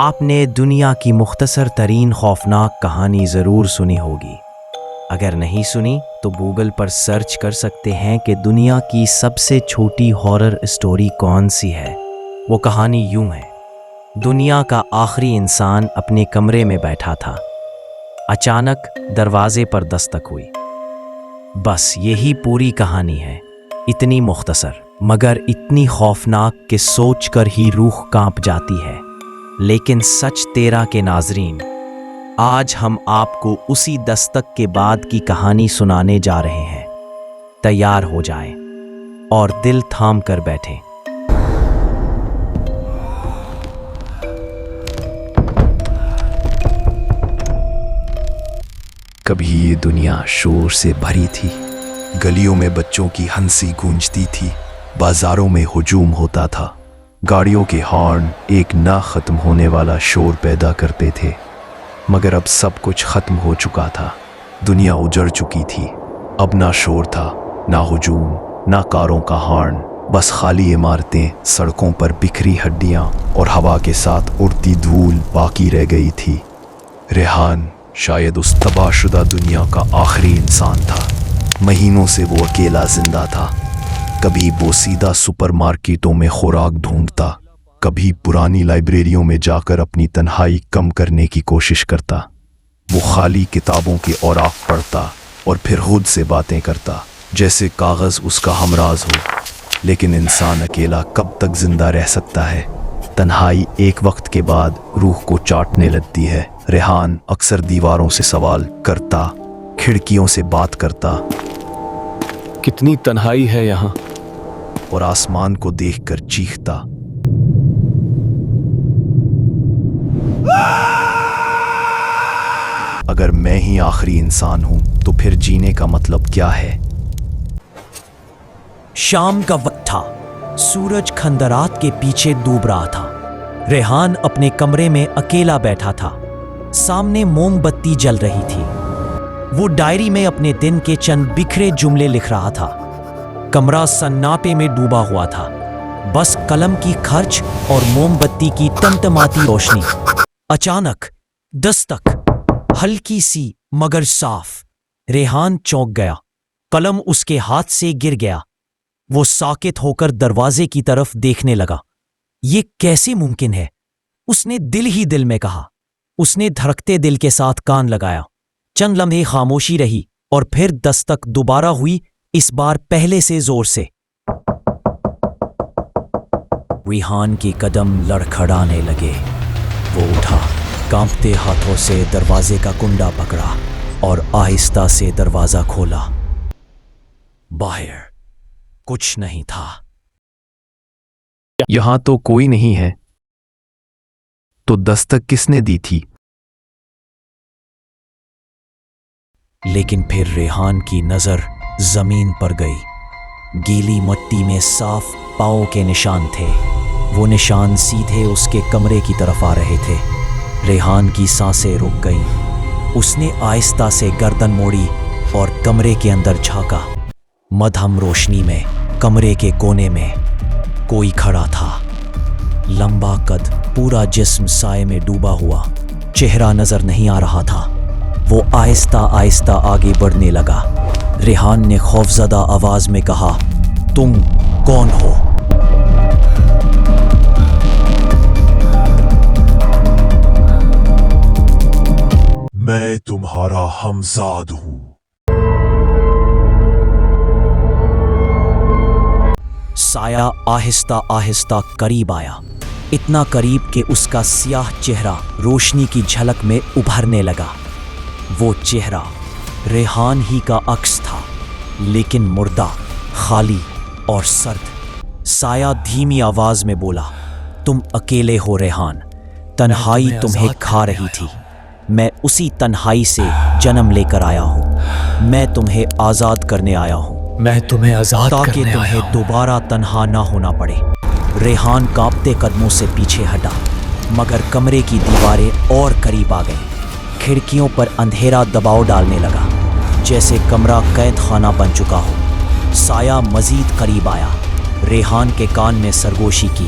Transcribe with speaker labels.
Speaker 1: آپ نے دنیا کی مختصر ترین خوفناک کہانی ضرور سنی ہوگی۔ اگر نہیں سنی تو گوگل پر سرچ کر سکتے ہیں کہ دنیا کی سب سے چھوٹی ہارر اسٹوری کون سی ہے۔ وہ کہانی یوں ہے: دنیا کا آخری انسان اپنے کمرے میں بیٹھا تھا۔ اچانک دروازے پر دستک ہوئی۔ بس یہی پوری کہانی ہے، اتنی مختصر مگر اتنی خوفناک کہ سوچ کر ہی روح کانپ جاتی ہے۔ لیکن سچ تیرا کے ناظرین، آج ہم آپ کو اسی دستک کے بعد کی کہانی سنانے جا رہے ہیں۔ تیار ہو جائیں اور دل تھام کر بیٹھیں۔
Speaker 2: کبھی یہ دنیا شور سے بھری تھی، گلیوں میں بچوں کی ہنسی گونجتی تھی، بازاروں میں ہجوم ہوتا تھا، گاڑیوں کے ہارن ایک نہ ختم ہونے والا شور پیدا کرتے تھے۔ مگر اب سب کچھ ختم ہو چکا تھا، دنیا اجڑ چکی تھی۔ اب نہ شور تھا، نہ ہجوم، نہ کاروں کا ہارن، بس خالی عمارتیں، سڑکوں پر بکھری ہڈیاں اور ہوا کے ساتھ اڑتی دھول باقی رہ گئی تھی۔ ریحان شاید اس تباہ شدہ دنیا کا آخری انسان تھا۔ مہینوں سے وہ اکیلا زندہ تھا، کبھی بوسیدہ سپر مارکیٹوں میں خوراک ڈھونڈتا، کبھی پرانی لائبریریوں میں جا کر اپنی تنہائی کم کرنے کی کوشش کرتا۔ وہ خالی کتابوں کے اوراق پڑھتا اور پھر خود سے باتیں کرتا، جیسے کاغذ اس کا ہمراز ہو۔ لیکن انسان اکیلا کب تک زندہ رہ سکتا ہے؟ تنہائی ایک وقت کے بعد روح کو چاٹنے لگتی ہے۔ ریحان اکثر دیواروں سے سوال کرتا، کھڑکیوں سے بات کرتا،
Speaker 3: کتنی تنہائی ہے یہاں،
Speaker 2: اور آسمان کو دیکھ کر چیختا، اگر میں ہی آخری انسان ہوں تو پھر جینے کا مطلب کیا ہے؟
Speaker 1: شام کا وقت تھا، سورج کھندرات کے پیچھے ڈوب رہا تھا۔ ریحان اپنے کمرے میں اکیلا بیٹھا تھا، سامنے موم بتی جل رہی تھی۔ وہ ڈائری میں اپنے دن کے چند بکھرے جملے لکھ رہا تھا۔ کمرہ سناٹے میں ڈوبا ہوا تھا، بس قلم کی خرچ اور موم بتی کی ٹمٹماتی روشنی۔ اچانک دستک، ہلکی سی مگر صاف۔ ریحان چونک گیا، قلم اس کے ہاتھ سے گر گیا۔ وہ ساکت ہو کر دروازے کی طرف دیکھنے لگا۔ یہ کیسے ممکن ہے؟ اس نے دل ہی دل میں کہا۔ اس نے دھڑکتے دل کے ساتھ کان لگایا۔ چند لمحے خاموشی رہی اور پھر دستک دوبارہ ہوئی، اس بار پہلے سے زور سے۔ ریحان کی قدم لڑکھڑانے لگے۔ وہ اٹھا، کانپتے ہاتھوں سے دروازے کا کنڈا پکڑا اور آہستہ سے دروازہ کھولا۔ باہر کچھ نہیں تھا۔
Speaker 2: یہاں تو کوئی نہیں ہے، تو دستک کس نے دی تھی؟
Speaker 1: لیکن پھر ریحان کی نظر زمین پر گئی۔ گیلی مٹی میں صاف پاؤں کے نشان تھے۔ وہ نشان سیدھے اس کے کمرے کی طرف آ رہے تھے۔ ریحان کی سانسیں رک گئیں۔ اس نے آہستہ سے گردن موڑی اور کمرے کے اندر جھانکا۔ مدھم روشنی میں کمرے کے کونے میں کوئی کھڑا تھا، لمبا قد، پورا جسم سائے میں ڈوبا ہوا۔ چہرہ نظر نہیں آ رہا تھا۔ وہ آہستہ آہستہ آگے بڑھنے لگا۔ ریحان نے خوفزدہ آواز میں کہا، تم کون ہو؟
Speaker 4: میں تمہارا ہمزاد ہوں۔
Speaker 1: سایہ آہستہ آہستہ قریب آیا، اتنا قریب کہ اس کا سیاہ چہرہ روشنی کی جھلک میں ابھرنے لگا۔ وہ چہرہ ریحان ہی کا عکس تھا، لیکن مردہ، خالی اور سرد۔ سایہ دھیمی آواز میں بولا، تم اکیلے ہو ریحان، تنہائی تمہیں کھا رہی تھی۔ میں اسی تنہائی سے جنم لے کر آیا ہوں۔ میں تمہیں آزاد کرنے آیا ہوں،
Speaker 3: میں تمہیں آزاد
Speaker 1: تاکہ
Speaker 3: کرنے آیا
Speaker 1: تمہیں
Speaker 3: ہوں۔
Speaker 1: دوبارہ تنہا نہ ہونا پڑے۔ ریحان کانپتے قدموں سے پیچھے ہٹا، مگر کمرے کی دیواریں اور قریب آ گئیں۔ کھڑکیوں پر اندھیرا دباؤ ڈالنے لگا، جیسے کمرہ قید خانہ بن چکا ہو۔ سایہ مزید قریب آیا، ریحان کے کان میں سرگوشی کی،